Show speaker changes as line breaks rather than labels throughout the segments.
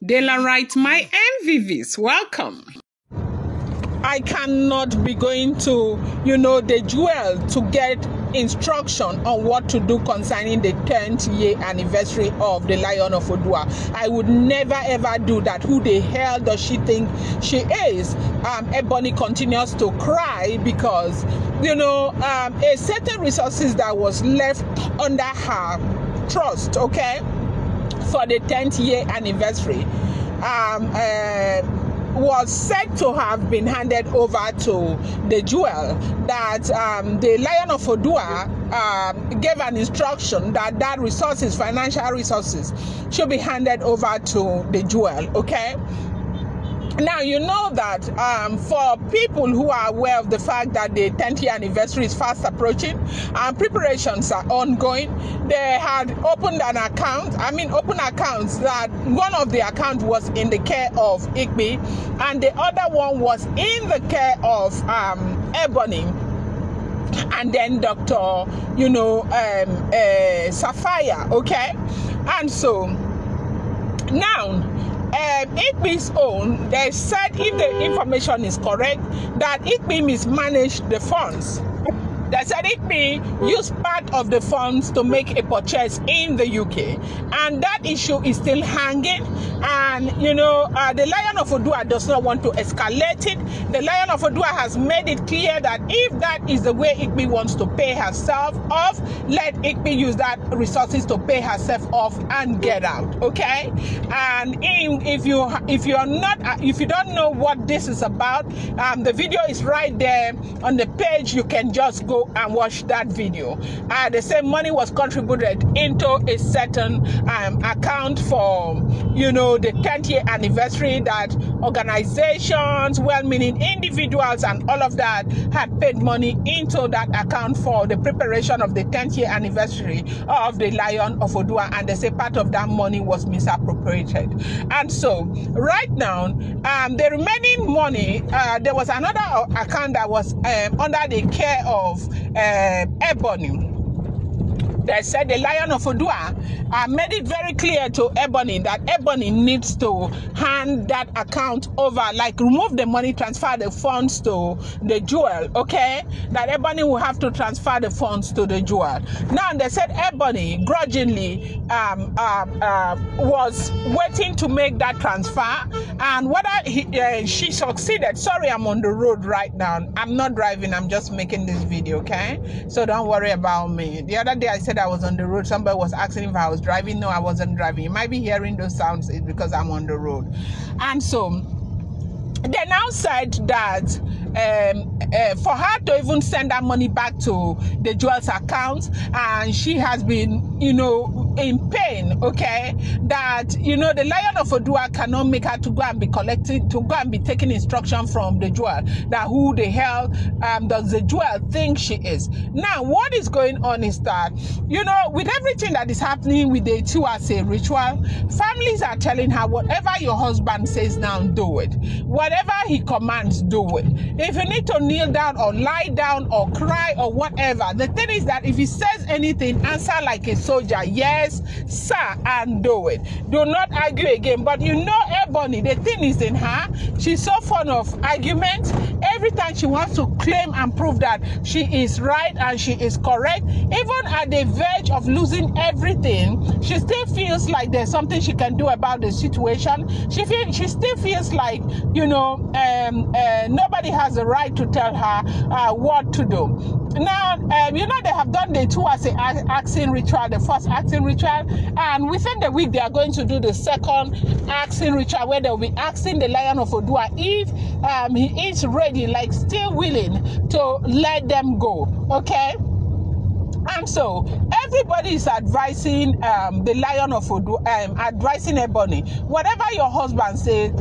Daylight, my MVVs, welcome. I cannot be going to, the jewel to get instruction on what to do concerning the 10th year anniversary of the Lion of Odua. I would never ever do that. Who the hell does she think she is? Ebony continues to cry because, a certain resources that was left under her trust, okay, for the 10th year anniversary, was said to have been handed over to the jewel that the Lion of Odua gave an instruction that resources, financial resources, should be handed over to the jewel, okay? Now, you know that for people who are aware of the fact that the 10th year anniversary is fast approaching and preparations are ongoing, they had opened accounts that one of the accounts was in the care of Ebony and the other one was in the care of Ebony and then Dr. Sapphire, okay? And so now Ebony's own, they said, if the information is correct, that Ebony mismanaged the funds. They said Ebony used part of the funds to make a purchase in the UK, and that issue is still hanging. And the Lion of Odua does not want to escalate it. The Lion of Odua has made it clear that if that is the way Ebony wants to pay herself off, let Ebony use that resources to pay herself off and get out. Okay? And if you don't know what this is about, the video is right there on the page. You can just go and watch that video. The same money was contributed into a certain account for the 10th year anniversary, that organizations, well-meaning individuals and all of that had paid money into that account for the preparation of the 10th year anniversary of the Lion of Odua, and they say part of that money was misappropriated. And so right now the remaining money, there was another account that was under the care of Ebony. They said the Lion of Odua made it very clear to Ebony that Ebony needs to hand that account over, like remove the money, transfer the funds to the jewel, okay? That Ebony will have to transfer the funds to the jewel. Now they said Ebony grudgingly was waiting to make that transfer, and whether she succeeded. Sorry, I'm on the road right now. I'm not driving, I'm just making this video, okay? So don't worry about me. The other day I said I was on the road. Somebody was asking if I was driving. No, I wasn't driving. You might be hearing those sounds. It's because I'm on the road. And so they now said that for her to even send that money back to the jewel's account, and she has been in pain, okay, that the Lion of Odua cannot make her to go and be collected, to go and be taking instruction from the jewel, that who the hell does the jewel think she is. Now what is going on is that with everything that is happening with the Tiwase ritual, families are telling her, whatever your husband says now, do it. Whatever he commands, do it. If you need to kneel down or lie down or cry or whatever, the thing is that if he says anything, answer like a soldier, yes sir, and do it. Do not argue again. But Ebony, the thing is in her, she's so fond of arguments. Every time she wants to claim and prove that she is right and she is correct, even at the verge of losing everything, she still feels like there's something she can do about the situation. She still feels like nobody has the right to tell her what to do. Now, they have done the Tiwase axing ritual, the first axing ritual, and within the week they are going to do the second axing ritual, where they'll be asking the Lion of Odua if he is ready, like still willing to let them go, okay? And so everybody is advising the Lion of Odua, advising Ebony, whatever your husband says,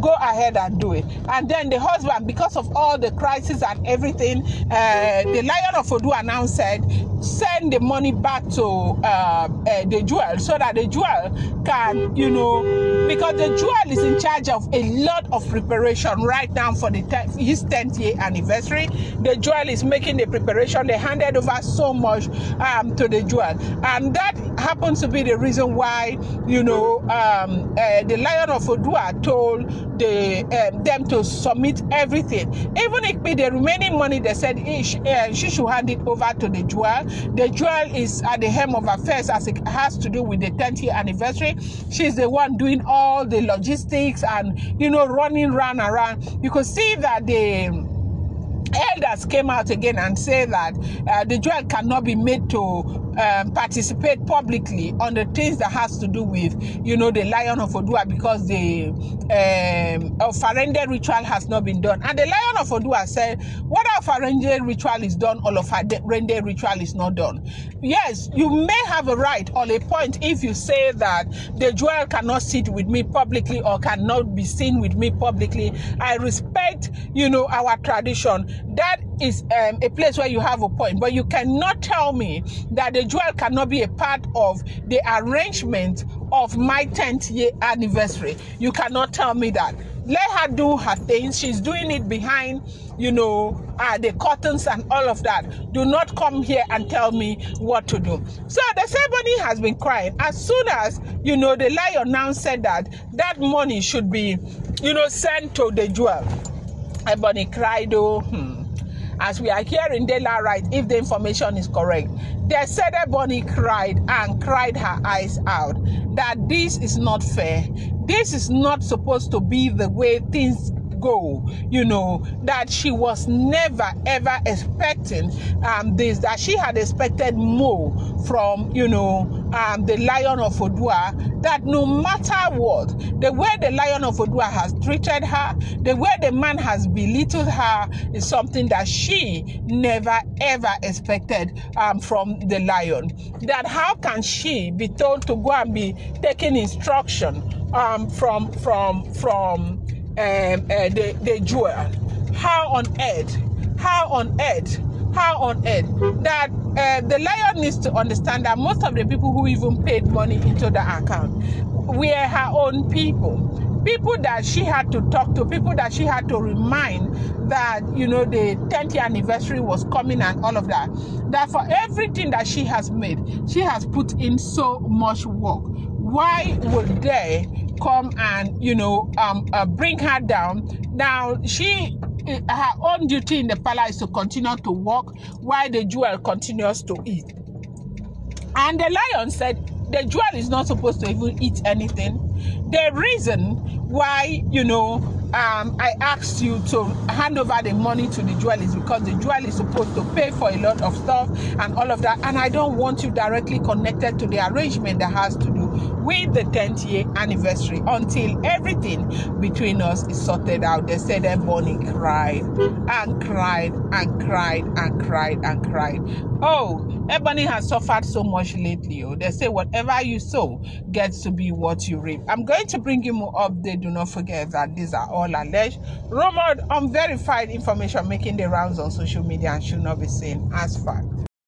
go ahead and do it. And then the husband, because of all the crisis and everything, the Lion of Odua now said, send the money back to the jewel, so that the jewel can, because the jewel is in charge of a lot of preparation right now for his 10th year anniversary. The jewel is making the preparation. They handed over so so much to the jewel. And that happens to be the reason why, the Lion of Odua told them to submit everything. Even if the remaining money, they said she should hand it over to the jewel. The jewel is at the helm of affairs as it has to do with the 10th year anniversary. She's the one doing all the logistics and, running round and round. You could see that the elders came out again and say that the jewel cannot be made to participate publicly on the things that has to do with, the Lion of Odua, because the Farende ritual has not been done. And the Lion of Odua said, what our Farende ritual is done, all of Farende ritual is not done. Yes, you may have a right or a point if you say that the jewel cannot sit with me publicly or cannot be seen with me publicly. I respect, our tradition. That is a place where you have a point, but you cannot tell me that the jewel cannot be a part of the arrangement of my 10th year anniversary. You cannot tell me that. Let her do her things. She's doing it behind, the curtains and all of that. Do not come here and tell me what to do. So the Ebony has been crying. As soon as, the Lion now said that money should be, sent to the jewel, Ebony cried, as we are hearing daylight, right, if the information is correct. They said Ebony cried her eyes out that this is not fair. This is not supposed to be the way things go, that she was never ever expecting this, that she had expected more from, the Lion of Odua, that no matter what, the way the Lion of Odua has treated her, the way the man has belittled her is something that she never ever expected from the Lion. That how can she be told to go and be taking instruction from the jewel? How on earth that the Lion needs to understand that most of the people who even paid money into the account were her own people that she had to talk to, people that she had to remind that, the 10th year anniversary was coming and all of that. That for everything that she has made, she has put in so much work. Why would they come and, bring her down? Now, her own duty in the palace is to continue to work while the jewel continues to eat. And the Lion said the jewel is not supposed to even eat anything. The reason why, I asked you to hand over the money to the jewel is because the jewel is supposed to pay for a lot of stuff and all of that. And I don't want you directly connected to the arrangement that has to do with the 10th year anniversary until everything between us is sorted out. They said Ebony cried and cried and cried and cried and cried. Oh, Ebony has suffered so much lately. They say whatever you sow gets to be what you reap. I'm going to bring you more updates. Do not forget that these are all alleged, rumored, unverified information making the rounds on social media and should not be seen as fact.